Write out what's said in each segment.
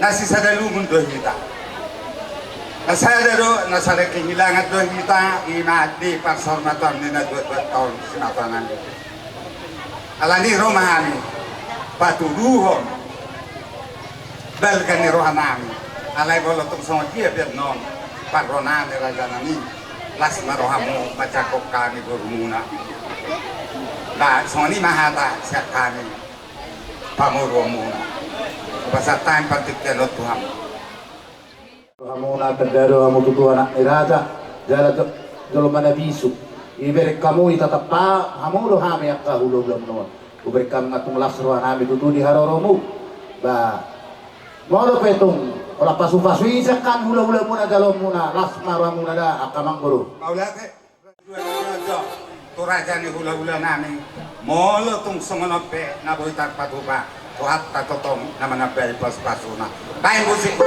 nasi sadalungun do kita. Nasadaro nasada kehilangan do kita imadi parsormatan nina 2 tahun sinatanan. Alani romani patuduhon balgani rohanami alai bolotung sama dia Vietnam paronani rajanami lasma rohamu macakok kami bermuna. Nah, soni mahata siap kami pamuromuna. Pasatan pantiknya Tuhan. Hamuna terdaro hamu tutu anak iraja jala jolo mana bisu iber kamu itatap pa hamu lo hami akka hulo belum no uber kam ngatung lasro anami tutu di haroromu ba mau petung ora pasu pasu isakan hulo hulo muna jalo muna lasma ramuna da akamang guru Maulate tu raja ni hula hula nami molo tung songonope na boitar patuba tu hatta totong nama na bel pas pasuna bain musik.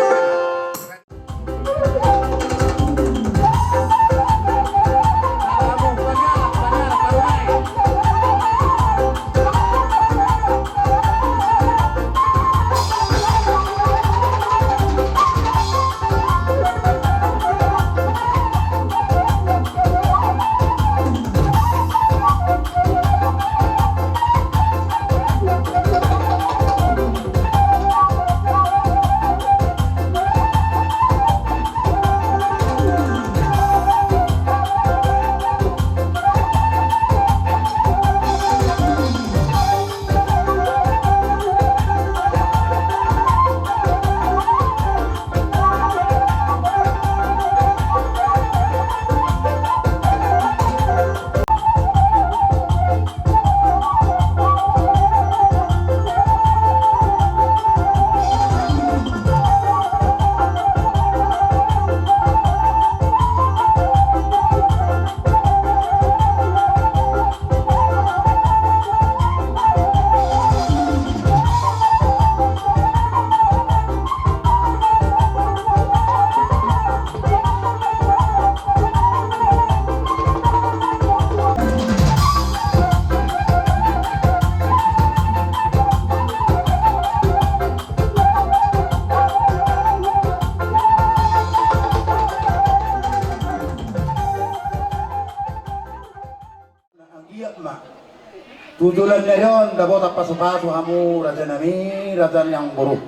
Tujulan nyon dapat apa sepatu hamu raja nami raja yang buruk.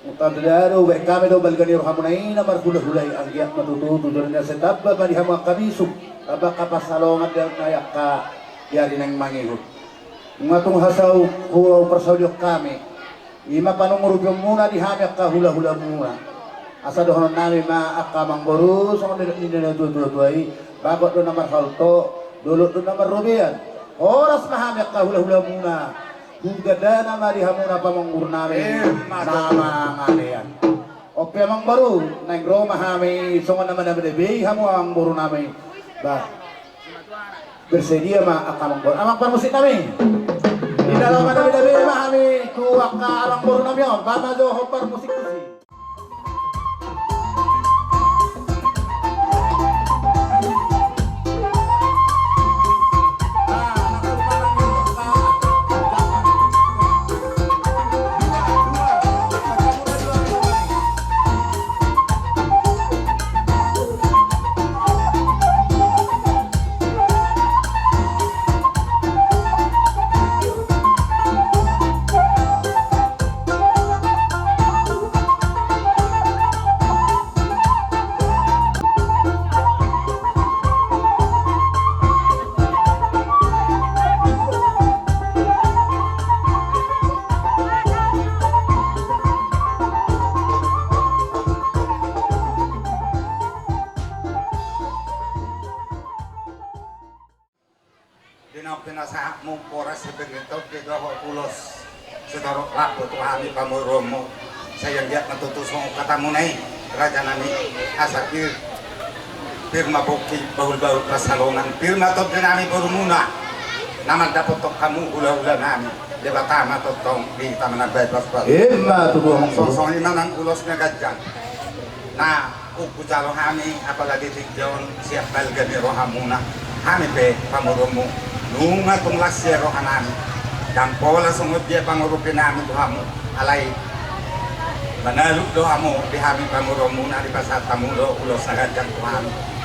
Utar daro berkami do balgani rohamu nai namar hulai anggiat matutu tujulannya setap bagi hamu kabisu apa kapasalongan dan nayaka yari neng mangihut. Ngatung hasau huau persaudiok kami. Ima panunguru muna di hami akka hula muna. Asa dohon nami ma akka mangboru sama ini tuai bakot do namar halto dulu do namar robian. Oras mahami akka hula muna hingga dana mari hamuna pamangur nami nama ngalian oke amang baru neng Roma hami songon nama debe hamu amang baru nami bah bersedia ma akka amang baru amang musik nami di dalam nama debe ma hami ku akka amang baru nami on bama jo hopar musik kusi. Pinasa mungkora sebenito kita ulos sedaro lapo tuhami pamuromo saya lihat matutusong katamu nai raja nami asakir firma boki baul-baul pasalongan firma top nami bermuna nama dapat tok kamu ula-ula nami debatama totong di taman bypass pas Emma tubuh sosong lima nang ulos na gadyan na upu calo kami apalagi tigjawan siap balga ni rohamuna kami pe pamuromo nunga tong lasya rohanami dan pola sungod dia pangurupin namin tuhamu alay manaluk doamu dihami pamuromu na di pasat tamulo ulo sagajang Tuhan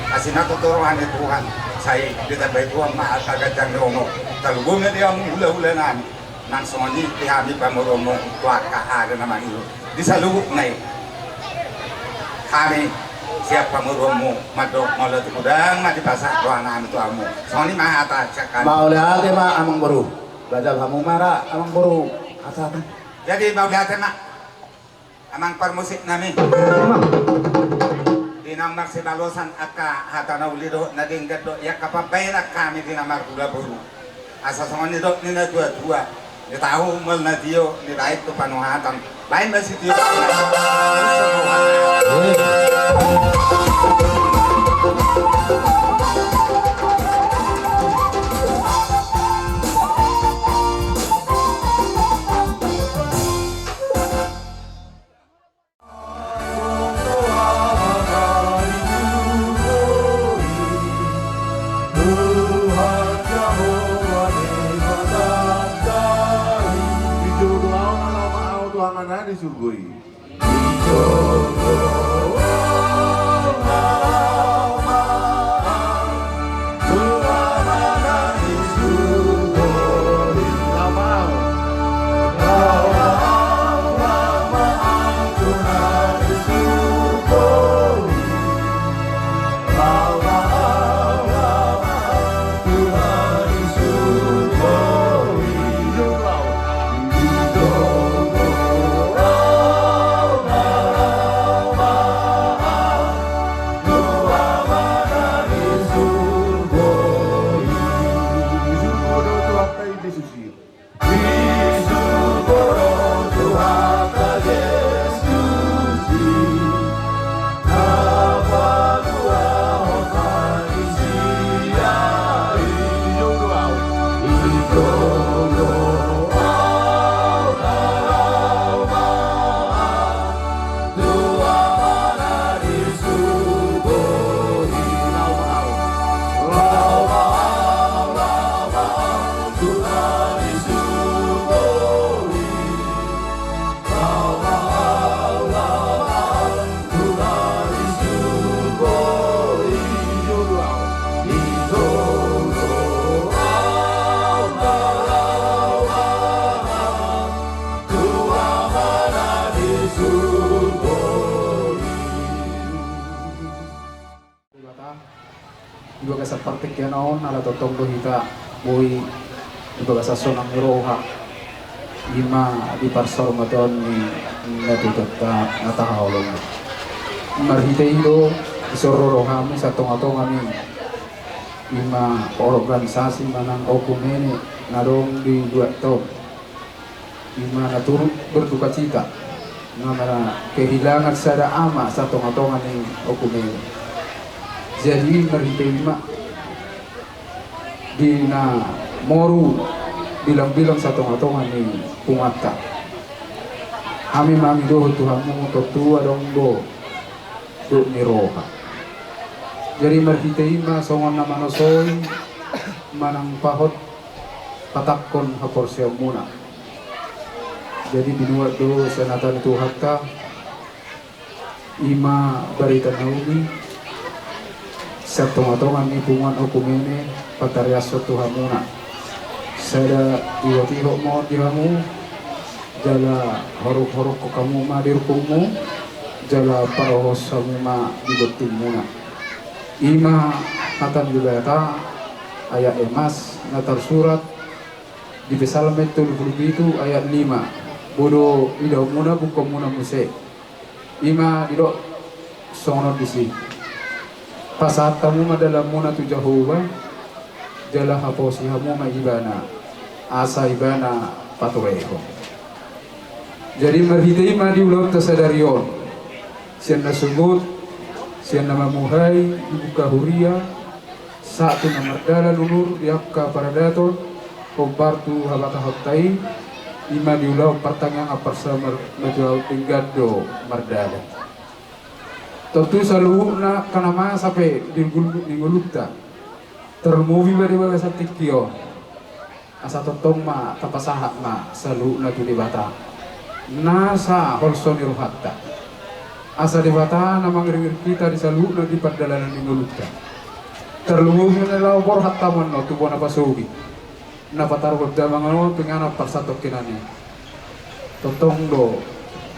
kasi natuturuan ni Tuhan saya ditabay Tuhan mahal sagajang romo talubong na dia hula-hula nami nang soni dihami pamuromu tuwa kahara naman ilo di sa lubuk na kami siap pamuromu madok malat kudang mati pasat Tuhan nami tuamu soni mahata cakan Maulate ma amang baru. Bajal hamu mara amang baru. Asatan. jadi maulate ma amang permusik nami dinamar si balosan aka hatana ulido nading gaddo ya kapapayna kami dinamar kula buru asa songoni do ni na dua ni tahu mal na dio ni baik tu panuhatan lain basi dio disurgoi. Ibaga sa partik yan on, ala totong hita boy ibaga sa sonang roha ima di parsor maton ni natutot ka natahawlong marhita ilo isoro roha mi sa tonga-tonga ni ima organisasi manang okumene narong di dua to ima naturut berduka cita namanya kehilangan sada ama sa tonga-tonga ni okumene. Jadi menerima dina moru bilang-bilang satu ngatongan ni pungata. Kami mami doh Tuhanmu totua dong do niroha. Jadi menerima songon nama nosoi manang pahot patakon haporsya muna. Jadi binuat do senatan itu hakta ima barita naumi Satongatongan ni pungan okumene pataryaso Tuhamuna. Sada iwatiho mo dihamu jala horok-horok ko kamu ma dirpungmu jala parohos samu ma dibetimuna. Ima hatan jubata ayat emas natar surat di Psalmet 77 ayat 5 bodo idaw muna bukom muna muse ima didok sono disi pasat tamu madalam muna tu Jehovah jala haposi hamu maibana asa ibana patureho. Jadi marhitai ma di ulang tasadarion sian nasubut sian nama muhai dibuka huria satu nomor dala lulur diapka para daton kompartu habata hotai ima di ulang pertangang aparsa majual tinggado mardada. Tentu selalu na kanama sampai dingulukta termovi bari baga sa tikyo asa totong ma tapasahak ma selalu na tu dibata nasa holsoni rohatta asa debata na mangringir kita di salu na di padalanan di ngulutta terlumugin na labor hatta man no tubo na pasugi na patarwag da mga no pingana parsatok kinani totong do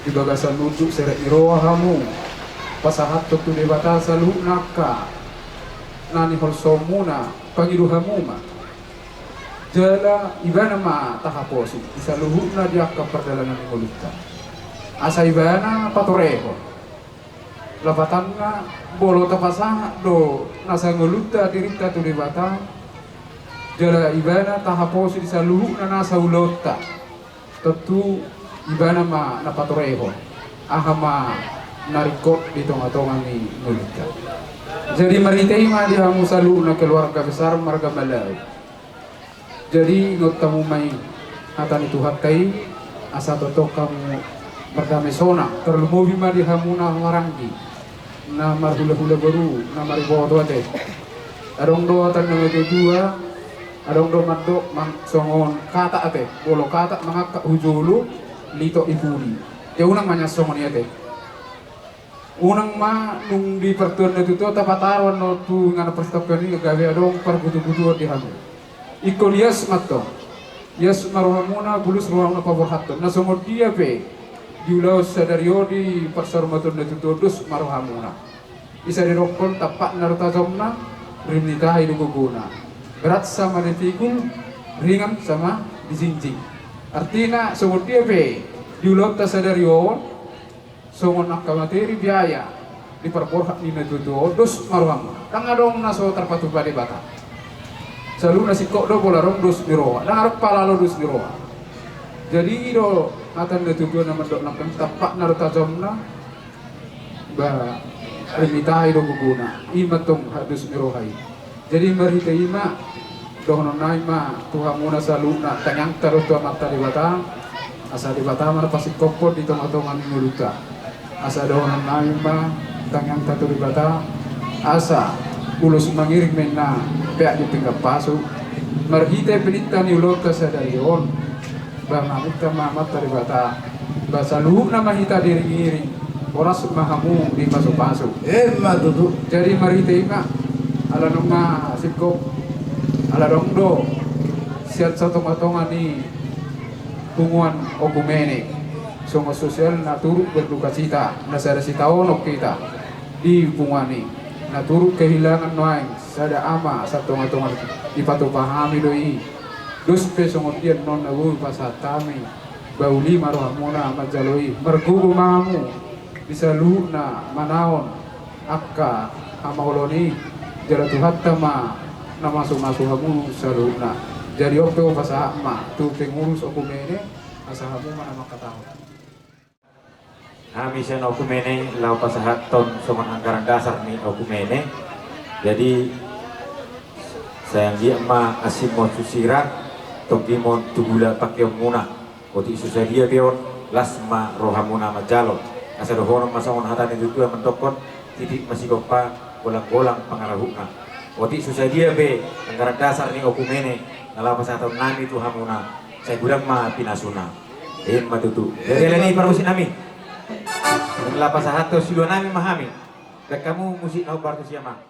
di bagasan nudu sere iroha hamu pasahat to debata salu naka nani holsomuna pangiruhamu ma jala ibana ma tahaposi isa luhuna dia ka perdalanan ngulutta asa ibana patoreho lapatan nga bolo tapasa do nasa ngulutta dirita tu debata jala ibana tahaposi isa luhuna nasa ulota tentu ibana ma napatoreho ahama narikot di tonga-tonga ni ngulutta jadi maritai ma dia musalu na keluarga besar marga malay jadi ngot kamu may atan itu hakai asa toto kamu berdamai sona terlumubi ma di hamuna warangi na marhula-hula baru na maribawa doate adong do atan na dua adong do mandok mang songon kata ate bolo kata mangaka hujulu lito ibuli ya unang manya songon ate unang ma nung di pertuan na tuto tapataron no tu ngana perstopkan ni gawe adong perbutu-butu di hamu iko lias matto yas marohamuna bulus ruang paborhaton na songon dia pe diulau sadario di persarmaton na tutudus marohamuna isa dirokon tapak narutazomna rimnita hidu guguna berat sama ditigul ringan sama dijinjing artinya songon dia pe diulau sadario songon akamateri biaya di perborhat ni na tutudus marohamuna kang adong naso terpatu bade bata selalu nasi kok do bola rom dus diroa dan harap palalo dus diroa jadi do atan de tujuan nama dok nampem tapak naruta jomna ba rimita do guguna imatung hadus dirohai jadi merita ima dohno naima tuhamuna saluna tanyang terus tu mata di bata asa di bata mana pasti kopot di tengah-tengah nguluta asa dohno naima tanyang tatu di bata asa ulus mangiring mena pihak di pinggap pasu marhite penita ni ulota sadarion bangamit ka mamat taribata basa luhuk na mahita diring-iring oras mahamu di pasu-pasu matutu jadi marhite ima ala nung ma sikop ala dong do siat sa tonga-tonga ni tunguan ogumene songo sosial na turut berduka cita nasara si taonok kita di pungani na turut kehilangan noain sada ama sa tonga-tonga ipatupahami doi dus pesongot dian non nawu pasatami bauli marohamuna majaloi mergugu mamu bisa luhna manaon akka amauloni jara tuhatta ma na masuk-masuk hamu saluna jadi ope o pasama tu pengurus okumene asahamu mana makatahu Kami siya okumene lau pasahat ton soman anggaran dasar ni okumene jadi sayang dia ma asimo susira tokimon tugula pakion muna koti susadia bion lasma rohamuna majalo asa dohono masangon hatan itu tuh mentokon titik masih gopa bolang-bolang pangarahuna koti susadia be anggaran dasar ni okumene lau pasahat nami tu hamuna saya gudang ma pinasuna matutu jadi ini parusin nami setelah pasahato silo nami mahami dan kamu musik nau bartu siapa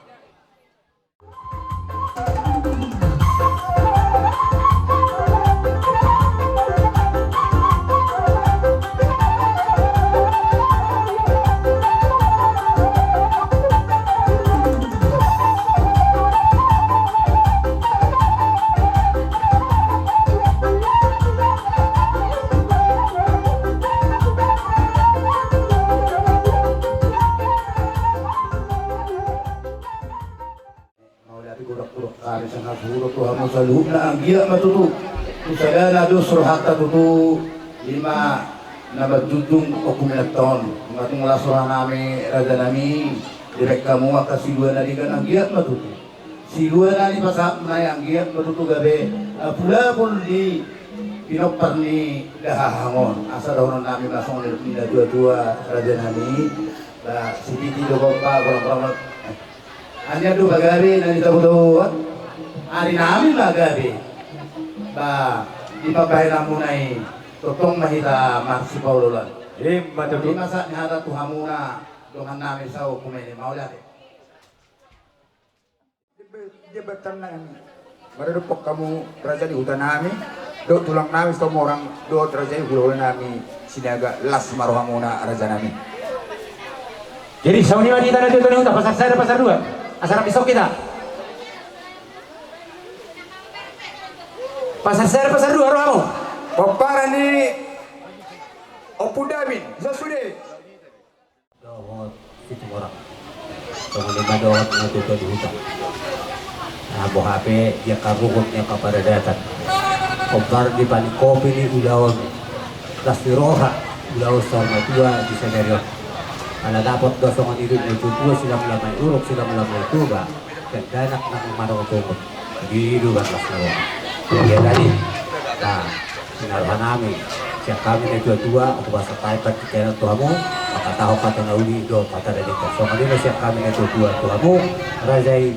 Salubna ang giya matutu usagana dos rohata tutu lima na magdudung o kuminaton matong lasura nami rada nami direk kamu akasilua na digan ang giya matutu silua na ni pasap na ang giya matutu gabi pula pun di pinopar ni dahahangon asa daw nami masong nila dua-dua rada nami ba sipiti do pa kurang-kurang anya do bagari na ditabu-tabu hari namin magabi ba ipabahay na muna totong mahita marsi paulolan. Imma Di tutu. masa ni hada tuhamuna dengan nami sao kumene mau jadi. Jabatan nami. Maradupok kamu raja di hutan nami. Do tulang nami semua orang do raja di hutan nami. Sinaga las marohamuna raja nami. Jadi sauni wanita nanti itu nih pasar saya pasar 2. Asal besok kita. Pasar saya pasar 2 roh kamu. Paparan ini Opu David, Zasude. Dohot itu orang. Kemudian dohot itu di hutan. Nah, bohape dia karukutnya kepada datang. Kompar di balik kopi ini ulawan. Kasiroha ulawan sama tua di senario. Kalau dapat dosongan itu tua sudah melamai uruk sudah melamai tuba dan danak nak marah kumut. Gitu kan kelas lawan. Jadi tadi, nah, sinarhan namin. Siya kami na dua, ako ba sa tayo pagkikera tuha mo, makataho pa ito na uli do, pataradik ka. So, kanina siya kami na dua tuha mo, rajay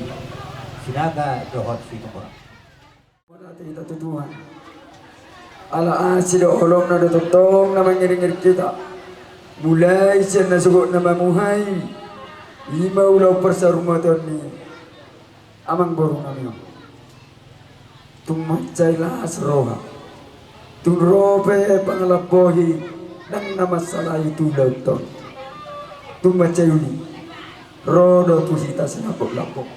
sinaga dohot sito mo. Kita tutuhan. Ala sila olong na natutong na mangiringir kita. Mulai siya nasugot na mamuhay. Lima ulaw pa sa rumaton ni amang borong namin. Tumacay lahas roha. Tunrope pangalapohi nang namasalay tulaw to. Tumacay uli. Rodo tusita sa lapok-lapok.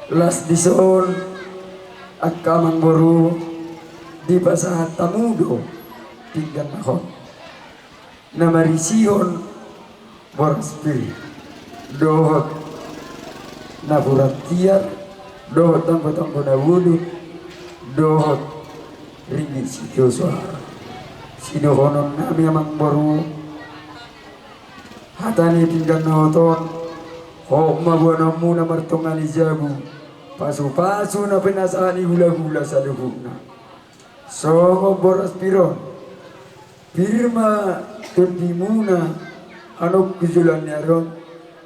Las dison at kamang boro di ba sa tamudo tinggan nahon na marisihon boras spirit dohot na buratiyar dohot ang batang kunawulo dohot ringgit si Joshua sinuhonon nami amang boro hatani tinggan nahoton ho mabuano muna martongan ijabu pasu-pasu na pinasaan hula-hula sa lubog na. So, boras piron. Pirma tundi muna anok kujulan niya ron.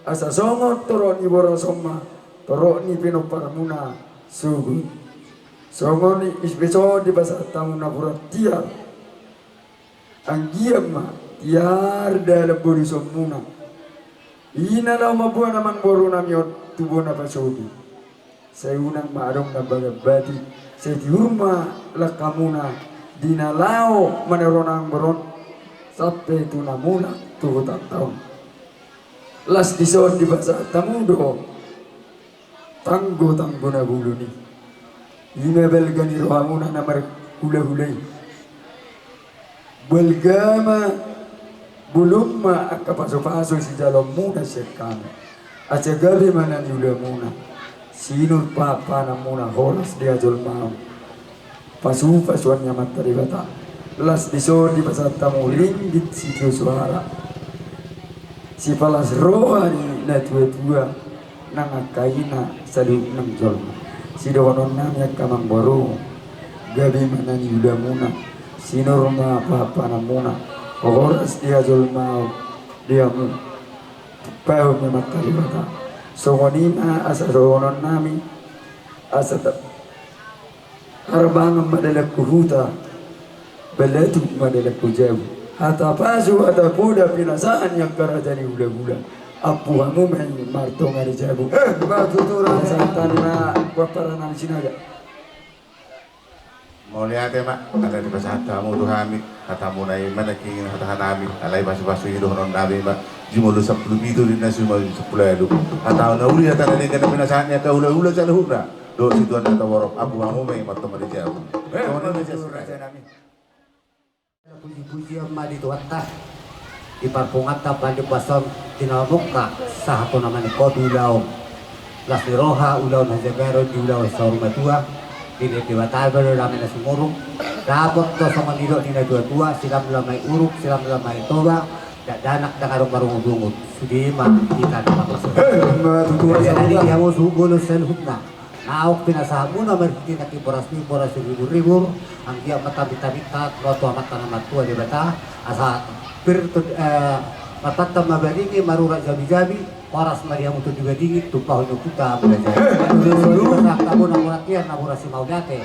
Asa songot toro ni borasoma. Toro ni pinopara muna sugod. Songot ni isbeso di basa tamu na burat tiar. Ang giyam ma tiar dalam borisom muna. Ina daw mabuha namang boro namyon tubo na pasodi. Saya unang maarong na bagabati sa diurma lakamuna dinalao manaronang beron sampai tu namuna tuh tahun las dison di basa tamudo tanggo na bulu ni ina belgani rohamuna namar hula-hulay belgama bulumma akapaso-paso si jalom muna siya kami at sa gabi mana ni hula muna sinul papa namuna horas dia julmau pasuannya materi bata las disor di pasar tamu linggit si suara si palas roa ni na tua nangakaina sadu nang julma si donon namnya kamang baru gabi mana ni udah muna sinurma papa namuna horas dia julmau dia mu pahumnya materi bata songonina asa ronon nami asa arbang madalak kuhuta balatu madalak kujabu hata pasu hata kuda pinasaan yang kerajaan hula-hula apu hamu main marto ngari jabu batu turun santan na bapara nami sinaga Mau lihat ya mak, ada di pasar tamu tuh kami, katamu naik mana kingin katakan kami, alai basu-basu itu orang nabi mak, jumlah 10 itu di nasi mau 10 itu, atau nauli atau nanti kena penasarannya ke hula-hula jalan hura, do situan atau warok, abu kamu main matang mari jauh, kamu nanti jadi Puji-puji amma dito atta iparpungat ta panjuk bason tinamukka sahato naman ko dulaw las roha ulaw na jagaro dulaw sa rumah ini diwatai baru ramai nasi murung dapat to sama nilo ni na dua silam lamai uruk silam lamai toba dak danak dak arung barung dungut sudima kita dapat masuk jadi dia mau sugolo selhutna naok pinasamu na merti na boras ribu ang dia mata roto mata na matua di bata asa pirtut matata mabaringi marura jabi paras Maria untuk juga dingin tumpah untuk kita belajar dulu kamu namun latihan namun rasi mau date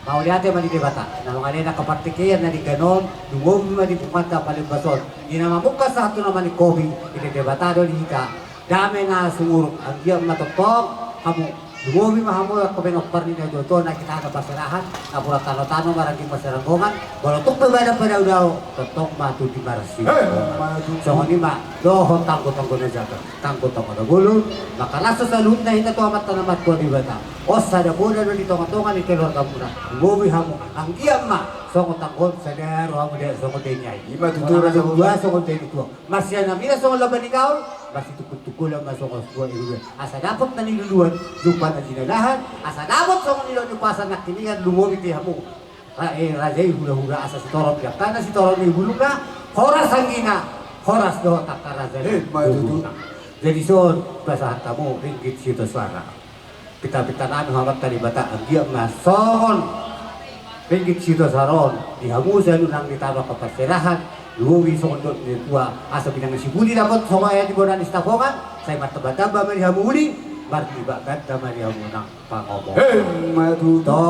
Mau lihat mali di bata. Nah mga na kapartikiyan na di ganon, dumumi ma di pumata palimbason. Ginamamuka sa ato naman ni Kobe, itidebatado ni Hika. Dami na sumurok ang iyang matutong, hamu. Dumumi mahamu ako pinokpar ni Dodo na kita na pasarahan, na pura tano-tano maraging masaranggongan. Balatok pa ba na pa daw, totong matu di marasyo. So kung ma, dohon tangko-tangko na jaga, tangko-tangko na gulong, makalasa sa luhut na hinato amat na namat ko di bata. O sa dabuna na dito katungan ni Kelor Kamuna, dumumi hamu, ang iyang ma, so kung tangkot sa dero hamu dero, so kung tenyay. Ima tutura sa buwa, so kung tenyay. Masya na mina so kung laban ikaw, masih tukul-tukul ang masuk ke sebuah iluan. Asa dapat na niluluan, lupa na dinalahan. Asa dapat sa mga nilaw pasan na kiningan lumumit di hamu. Rajay hula-hula asa si Torong ya. Karena si Torong ni hulu na, horas ang gina, horas do takka rajay. Jadi son, basahan kamu, ringgit situ suara. Pita-pita nanu hamat tadi bata, ang dia masongon. Ringgit situ saron, di hamu sa lunang ditawag kapasirahan. Luwi sa kondot ni tua asa binang sibuli dapat sa mga di bonan istafongan say mataba-taba man hamuli marti bagat man hamunang pangomong matuto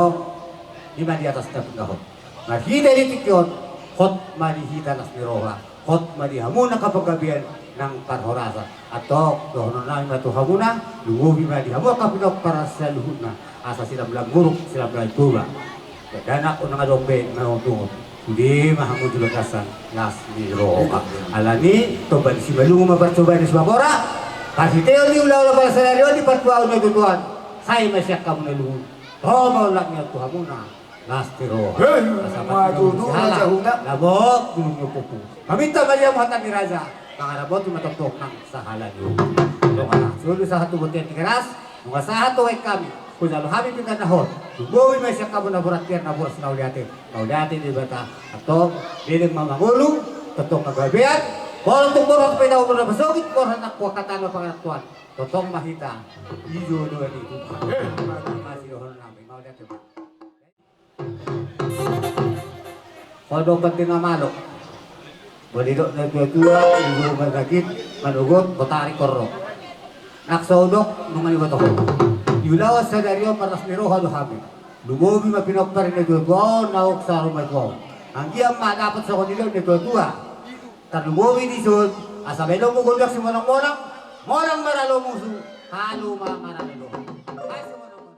di man di atas na pagahot mahida ni tikyon hot malihida nas niroha hot malihamuna kapagabian ng parhorasa atok doon na matu hamuna luwi man di hamu kapinok para sa luhut na asa sila muruk sila tuba dana ko nga dombe mahutungod hindi mahamud lutasan nas ni roka alani to ban si balungo mapercoba ni sumakora kasi teo ni ulaw la para scenario di patwa na tutuan say masyak kamu na luhun mau lak niya to hamuna nas ni roka matutu sa hunda labok dulungo pupu paminta baliya mo hatan ni raja pangarabot matok nang sahala niyo to kana sulo sa hatu boten keras mga sa hatu ay kami kung kami pinanahon, tubuhin may siya kamo na burakir na buras na uliatin. Na uliatin di bata, atong bilang mamangulong, totong nagabihan, kung itong buras pa inaw mo na masugit, kung hanak ko katano pangatuan, totong mahita, iyo doon ito. Masirohon namin, mauliatin ba? Kung pag tinamalok, balidok na tuwa, iyo magagit, manugot, botari korok. Naksaudok, nung manibat ako. Yulawas sa daryo paras ni Roha Luhabi. Lumubi mapinokpar ni Dudwa, naok sa rumay ko. Ang iyang dapat sa kanila ni Dudwa. Tanumubi ni Sud, asabelo mo gulak si Monang-Monang, Monang maralo musu, halo mga maralo. Ay, si Monang-Monang.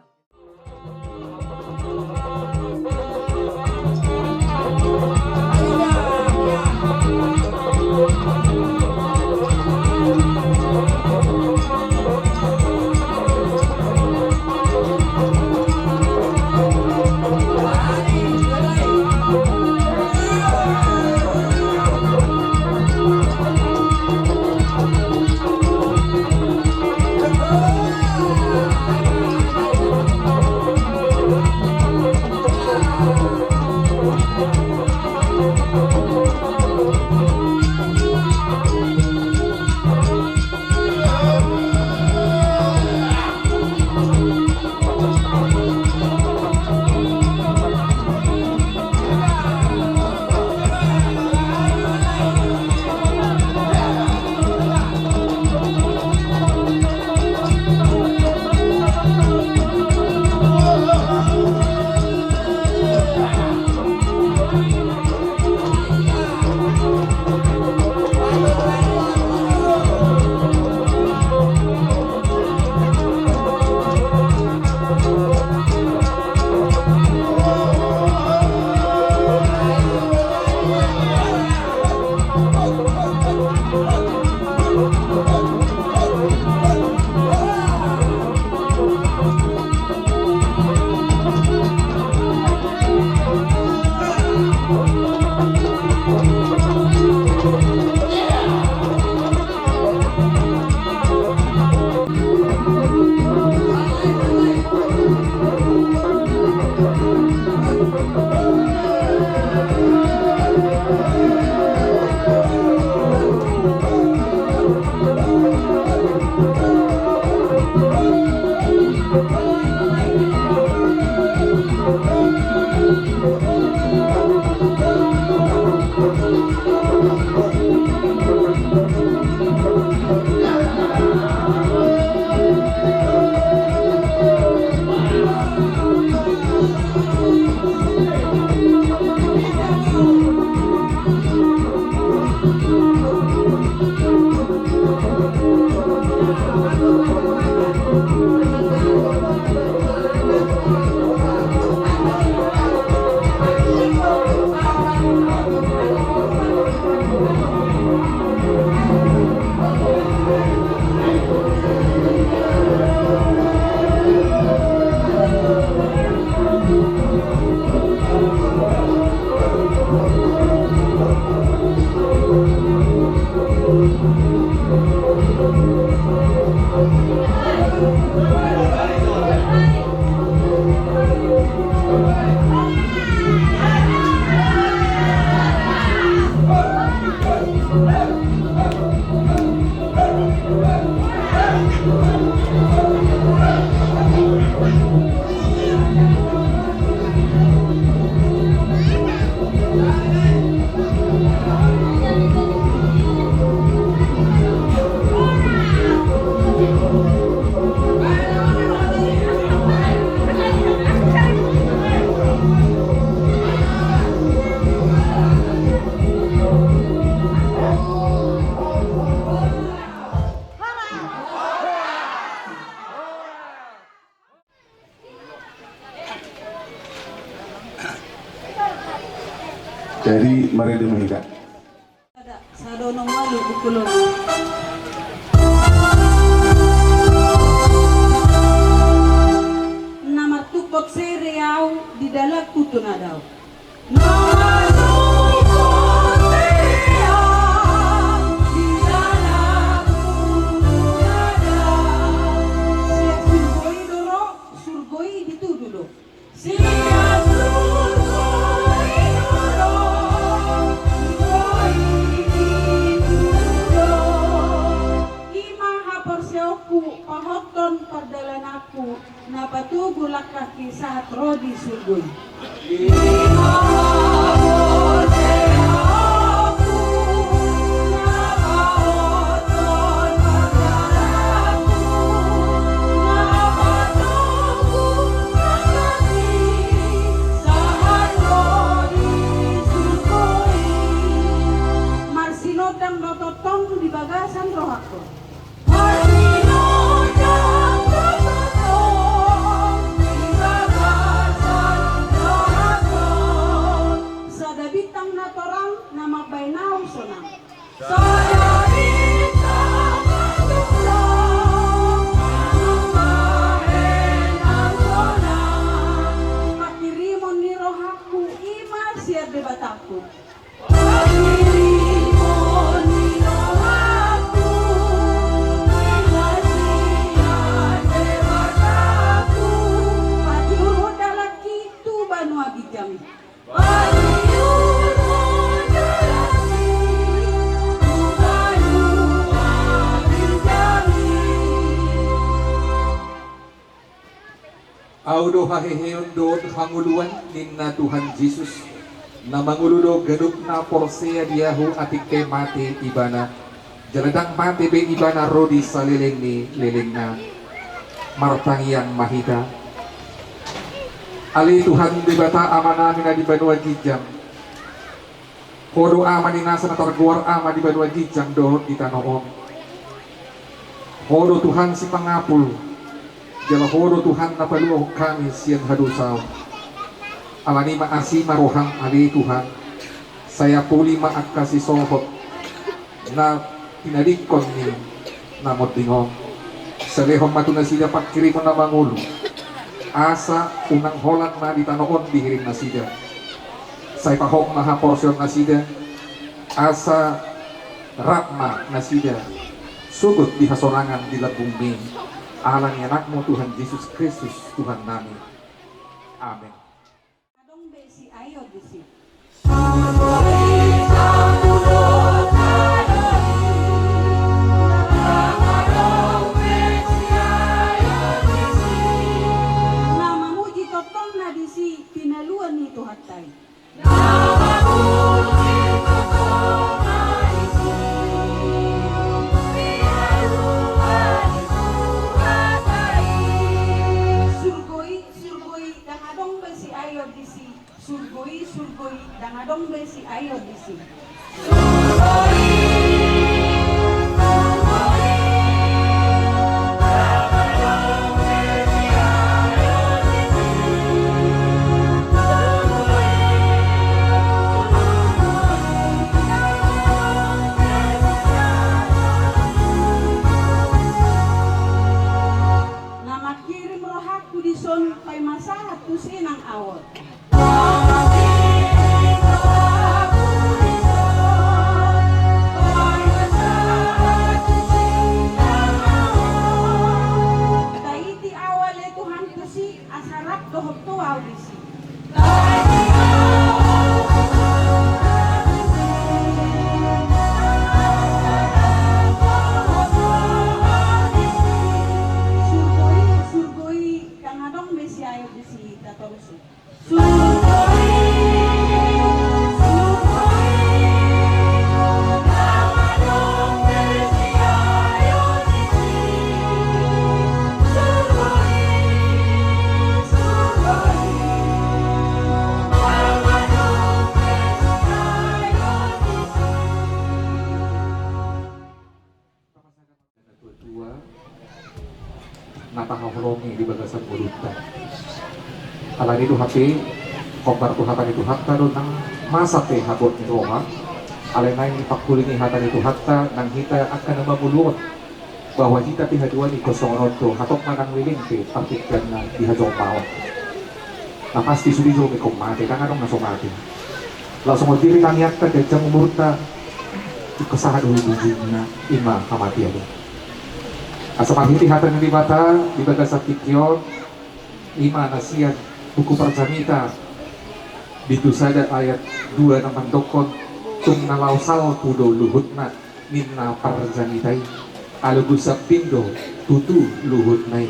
Dari Maria Dominika. Sadono malu bukulong. Nama tukot seriau di dalam kutu nadau. Nama tukot seriau di dalam kutu nadau. Siap surgoi dulu, surgoi dituduh. Siap surgoi dulu. Pahoton perdalan aku napatugulak kaki saat rodi surgoy. Marsino dan nototong di bagasan rohakku. Nama bainau sonang. Saya bintang bertulang, nama bainau sonang. Pakirimon ni rohaku ima siap bebataku. Pakirimon ni rohaku ima siap bebataku. Pakiru dalaki tu banu abijami. Audo haheheon do hanguluan ninna Tuhan Yesus na manguludo ganuk na porsea diahu atik mate ibana jaladang mate be ibana rodi salileng ni leleng na martangiang mahita ali Tuhan dibata amanamin na di banua gijang kodo ama ni nasa na targuar ama di banua gijang doon itanoon kodo Tuhan si pangapul Jalahoro Tuhan na paluho kami siyan hadusaw. Alani maasi marohang ali Tuhan. Saya puli maak kasi sohot na pinadikon ni namot dingong. Sa lehong matuna sila pagkirimo na mangulo. Asa unang holan na ditanoon dihiring na sila. Sa ipahong mahaporsyon na sila. Asa rapma na sila. Sugot di hasorangan di labumi. Alang anakmu Tuhan Yesus Kristus Tuhan namin. Amin. Adong besi ayo besi. Nama muji totong na disi pinaluan ni Tuhan tay. Surgoi dangadong besi ayo disi. Nama kirim rohaku dison pay masahat tusin ang awot. natahahulongi di bagasan mulutnya. Kalau itu hati, kombar Tuhan itu hatta doon ng masate habot ni Roma. Alay na yung ipakulingi hata itu hatta nang hita akan namamuluot bahwa hita pihaduan ni kosongon to hatok manang wiling ti partikan na dihadong pao. Na pasti sudijo may kumate, kang anong nasumati. Langsung mo diri kang yakta kay jang umurta ikasahan ulubujin na ima kamatian. Asa mahiti hata ng dibata, dibaga sa tikyon, ima nasiyan, buku perjanita, dito sada ayat 2 ng mandokon, tung nalausal pudo luhut na, minna perjanitay, alugusap pindo, tutu luhut na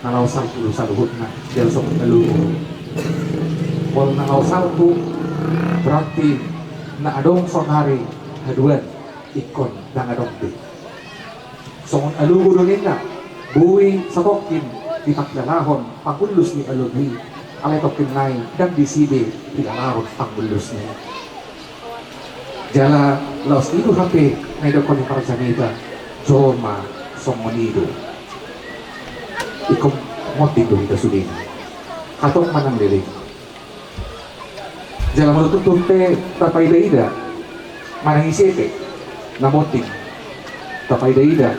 nalausal pudo sa luhut na, dahil sa pagkaluhut. Kung nalausal po, berarti na adong sonari, haduan, ikon, dan adong di. Songon alugo doon na, buwi sa tokin, di paglalahon, pagulus ni alugri, alay tokin nai, dan diside, pilalahon, pagulus ni. Jala, laos itu hape, na idokon ni Parjanita, Joma, Songonido. Ikom, motido ito sudin. Katong manang lilig. Jala malututun te, tapay daida, manang isipe, namoting, tapay daida,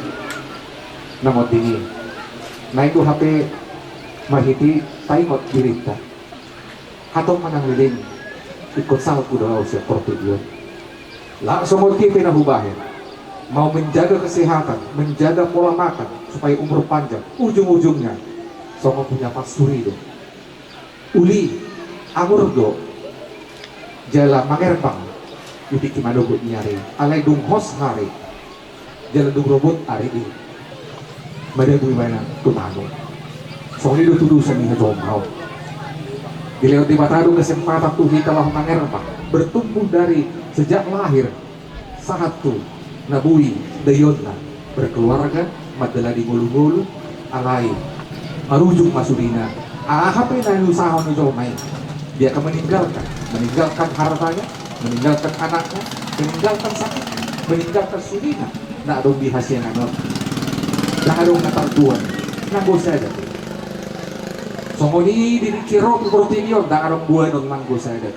namotingin. Na ito hape, mahiti, taimot dirita. Katong manang lilig, ikot sa ko daw siya portugyon. Langsung mo kita pinahubahin. Mau menjaga kesehatan, menjaga pola makan supaya umur panjang. Ujung-ujungnya, songo punya pasturi do. Uli, amurdo, jala mangerbang, uti kimanugot nyari. Alay dung hos hari, jala dung robot hari ini. Madagui mana tumano. Songo itu tudusan ni hajomau. Dilewat di matado kesempatan tuh kita lah mangerbang, bertumbuh dari sejak lahir saat tu nabui dayonna berkeluarga madala di bulu-bulu alay marujuk masudina ahape na usahon ni Jomay dia akan meninggalkan hartanya, meninggalkan anaknya, meninggalkan sakit, meninggalkan sudina na adong dihasyan anon na adong natarduan nanggo sada songoni dikiro protinyon na adong buanon nanggo sada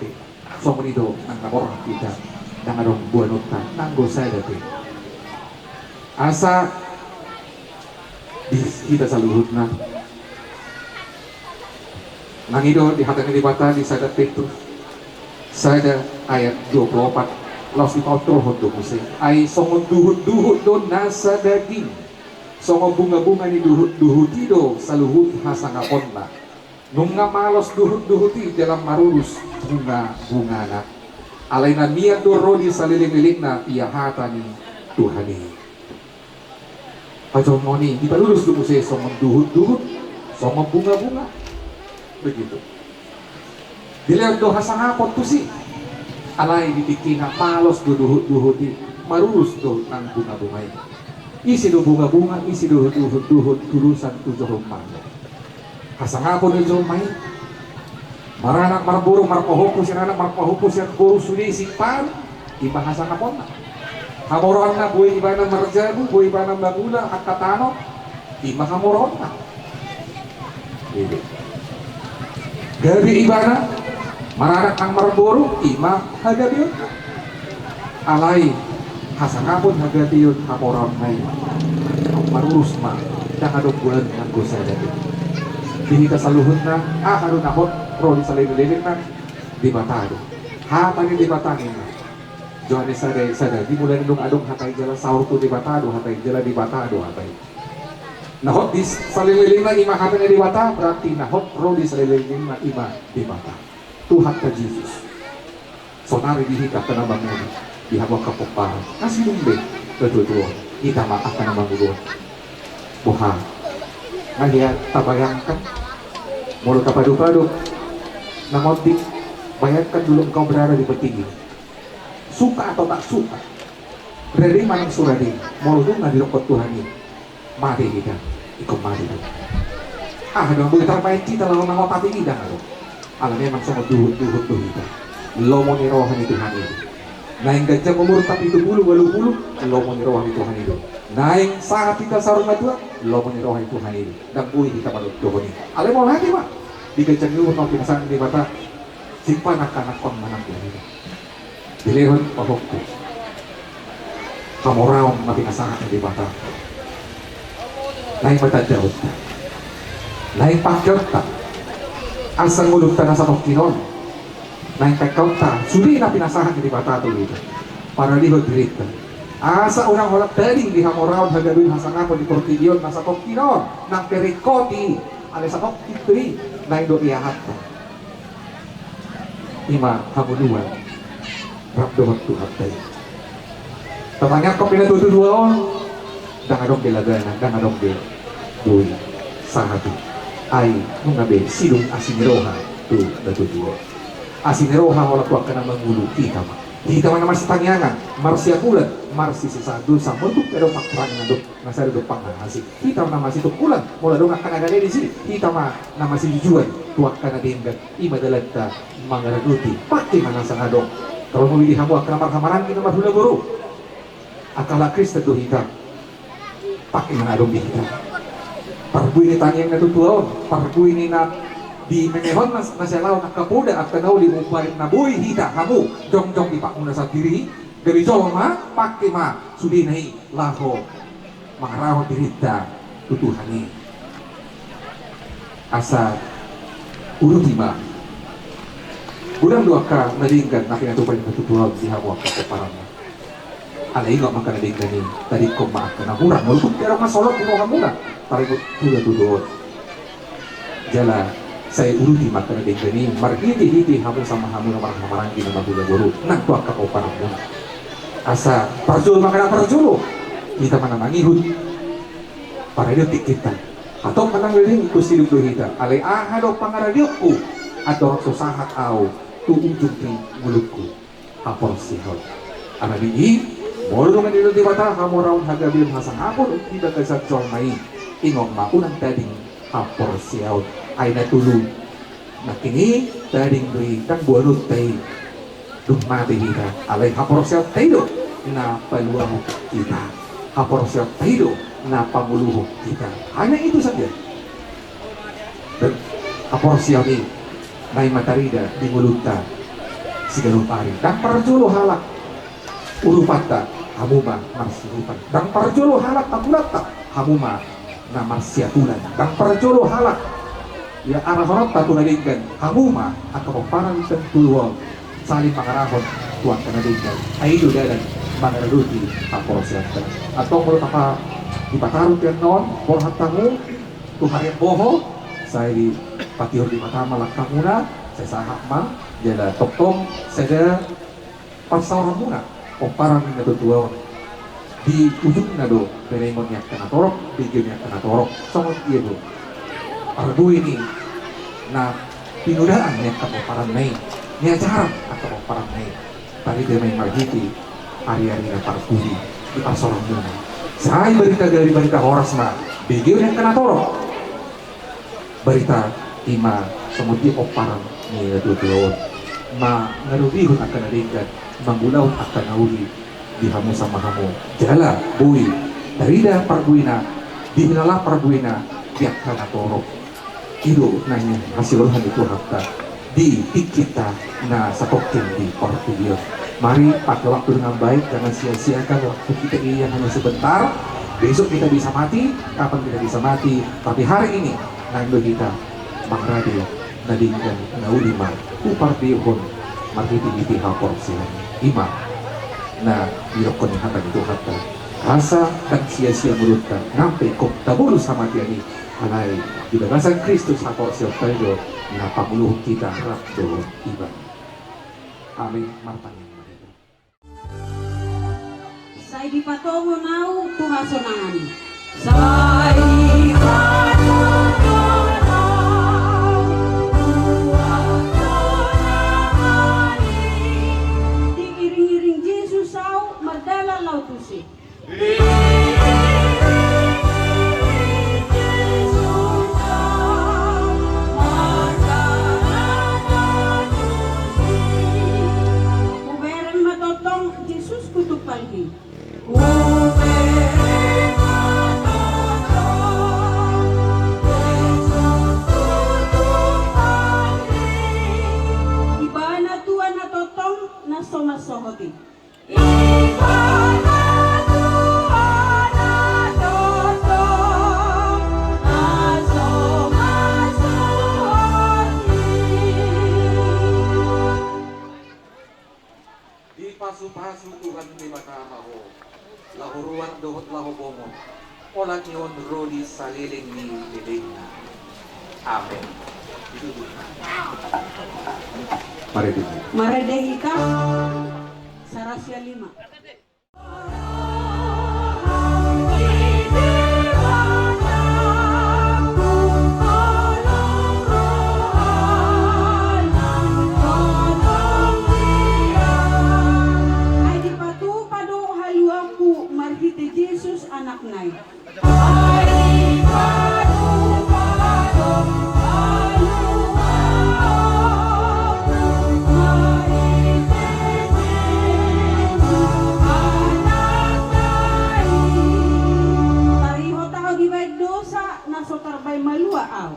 somoni do ang naborang kita ang arong buwanot na nanggo sa dati asa kita sa luhut na nangido di hatang di bata di sada Petrus sada ayat 24 laos di pautrohon do kasi ay songon duhut-duhut do nasa daging songon bunga-bunga ni duhut-duhuti do sa luhut hasangapon na nung nga malos duhut-duhuti dalam marulus bunga-bunga na alay na niya doro di sa liling-liling na piyahata ni Tuhani. Pajong moni, di ba lulus dulu siya somong duhut-duhut, somong bunga-bunga. Begitu. Dilihat doha sa hapon to si alay dibikin na malos do duhut-duhuti, marulus do ng bunga-bunga. Isi do bunga-bunga, isi do duhut-duhut, tulusan tujuh rumah. Kasangapon ni Jomay, maranak marburu marpohupo siya nanak marpohupo siya guru sudi simpan ibahasa kapon na hamoron na buhay iba ng marjabu buhay iba ng laguna at katano ima hamoron na gabi iba na maranak ang marburu ima hagabiyon na alay hasangapon hagabiyon hamoron na marurus ma nakadong bulan ng gusa dati dihita sa luhut na karon akot pro di sa lilit na di batado hapa ni di batangin na Johannes sada di mulai nung adong hatay jala sahur to di batado hatay jala di batado hatay nahot di sa lilit na ima hatay na di bata berarti nahot pro di sa lilit na ima di bata Tuhan ka Jesus sonari dihita ka naman mo di habang kapukpahan kasi lumbe betul-betul kita maaf ka naman mo buha ngayon tabayangkan mulut kapadu-padu namontik bayangkan dulu engkau berada di petinggi suka atau tak suka berada manang suradi mulut nggak dirokot Tuhan ini mari kita ikut mari dong boleh terbaik kita lalu nangot hati kita nggak alam memang sama duhut kita lo mau nirohan Tuhan itu nah yang gajah umur tapi itu bulu walu bulu lo mau nirohan Tuhan itu naing sangat kita sarung na Tuhan lo menirohay Tuhan ini dan buhay kita pada Tuhan ini alam mo lagi mak di kecang dulu mau pinasan di mata simpan anak pang manang ini dilehon pahokku kamorao mapinasangan di mata naing mata jauh naing pakyot ta asang ulog ta na sa Panginoon naing pekaw ta suli na pinasahan di mata to dito para lihod dirita asa unang holat daling di hamoraon hagawin hasangapon di Portilyon nasa Panginoon ng perikoti alay sa Panginoon naing do iyahat ta ima hamuluan rapdohan Tuhan tayo tamanya ko pinatutuduan dangadong bilagana dangadong bil doy sahabi ay nung nabi silong asiniroha tu natutuwa asiniroha wala tuwag ka na mangulo kita man naman sa tangyangan marsya pulan marsi sisado sa mundo pero makprang na do nasari do panghasi kita naman si tukulan mula doon ka nagani di sini kita naman si jujuan tuwag ka na din imadalag ta mga raduti pati man sa adong kalau mo hindi hamo ka na marhamaran kita marhula guru akala Krista do hita pakai manadong di hita parbuy ni tanyang natutuon parbuy ni na di menehon na selaw nakapuda at tanaw di umpalit na buhay hita hamu jong di pakuna sa diri dari jolma pakai ma sudi nahi laho mangaraho dirita tutuhani asa urutima gudang dua ka nalinggan na kinatupan yung natutuon di hamu ang kaparang alay nga magkanading ni tadi ko maaka na murang mulukot pero masolot mo muna para ko tudo jala saya uruti magkanading ni margiti-hiti hamu sama hamu na marang-maranggi na magulaguro nang tuwag ka ko parang muna asa parjul makana parjulo kita mana mangihud para detik kita atau manang liling ko silog do hita alay ahado pangaradiok ko atau susahat au tu ujung ni mulutku apor sihot anadi molo nga nilo di bata hamo raon hagabil hasang hapon tidak kasat jol mai ingong maunang tading apor siyaw ay natulog na kini tading dui kang buwanod tay dumati kita alay hapor siyaw tayo na paluaho kita hapor siyaw tayo na pamuluho kita hanya itu saja dan hapor siyaw ni may matarida di mulunta sigalong pari dan parjulo halak urupata hamuma marsirupan dan parjolo halak takulata hamuma na marsiatulan dan parjolo halak ya arah-arah tatunalinggan hamuma atau parang tentuwa saling pangarahon tuan kanadinggan ay ito dalan mangaraduti paporosiyatan atau menurut apa dipatarong yan noon porhat tango tuharian boho saya di patihor di mata malakang muna saya sahak ma jala toktong saya pasawang muna o parang natutuwa di ujung na do beremon niya kanatorok bigyan niya kanatorok samot iya do ardo ini na pinudaan niya kapaparan na niya jarang at kapaparan na tali dia may margiti ari-ari na parkuli di pasorong muna say berita dari berita horas na bigyan niya kanatorok berita ima samot iya o parang niya natutuwa ma narurihon akan naringgan manggulaw akan nauli di hamu sama hamu jala bui darida parguina di minala parguina tiap kana torok itu nanya hasilhan itu hakta di kita na sakokin di Portilyon mari pakai waktu dengan baik jangan sia-siakan waktu kita ini yang hanya sebentar besok kita bisa mati kapan kita bisa mati tapi hari ini nando kita Bang Radio nadingkan naulima Portilyon margiti-giti hapor sila ima na birokon hatan itu hatta asa dan sia-sia mulutkan ngampe kok tabulu sama tiani alay dibagasan Kristus hapor siya tayo na pamuluh kita harap do iba amin martanya Say di patongo nau tuha sonangan Say patongo lautusi. Uberen matotong Jesus kutuk palgi. Uberen mardohot lahobomo. Olat niyon rodi saliling ni Biligna. Amen. Mari dulu. Maredehika Sarasya 5. Ay di patu padu haluaku marhiti Jesus anak nai. Ay padu padu terbay malua aw.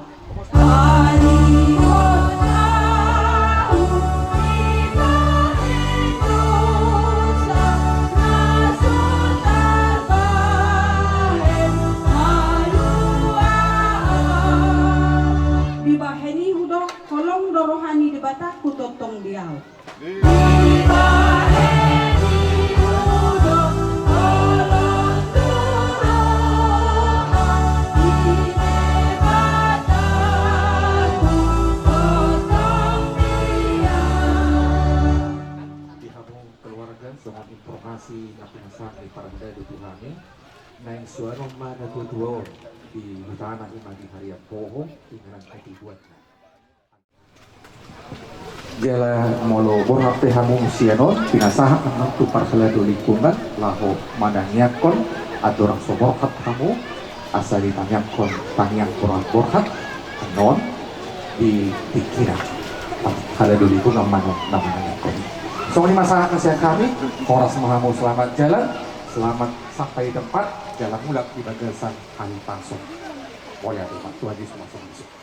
Dibaheni hudok kolong dorohani dibataku totong diaw. dengan informasi na pinasabi para dari Tuhan na yung suano man natutuwa di hutana ima di harian poho tinggalan katibuat na. Jala molo borhap teh hamung sianon pinasaha ng tupar kalado lingkungan laho mananyakon at orang soborhat hamu asal ditanyakon tanyang kurang borhat non di pikiran kalado lingkungan manok na mananyakon. So ini masyarakat saya kami, Horas Mahamu selamat jalan, selamat sampai tempat, jalan mulak di bagasan hari pasok. Boleh Tuhan Yesus masuk.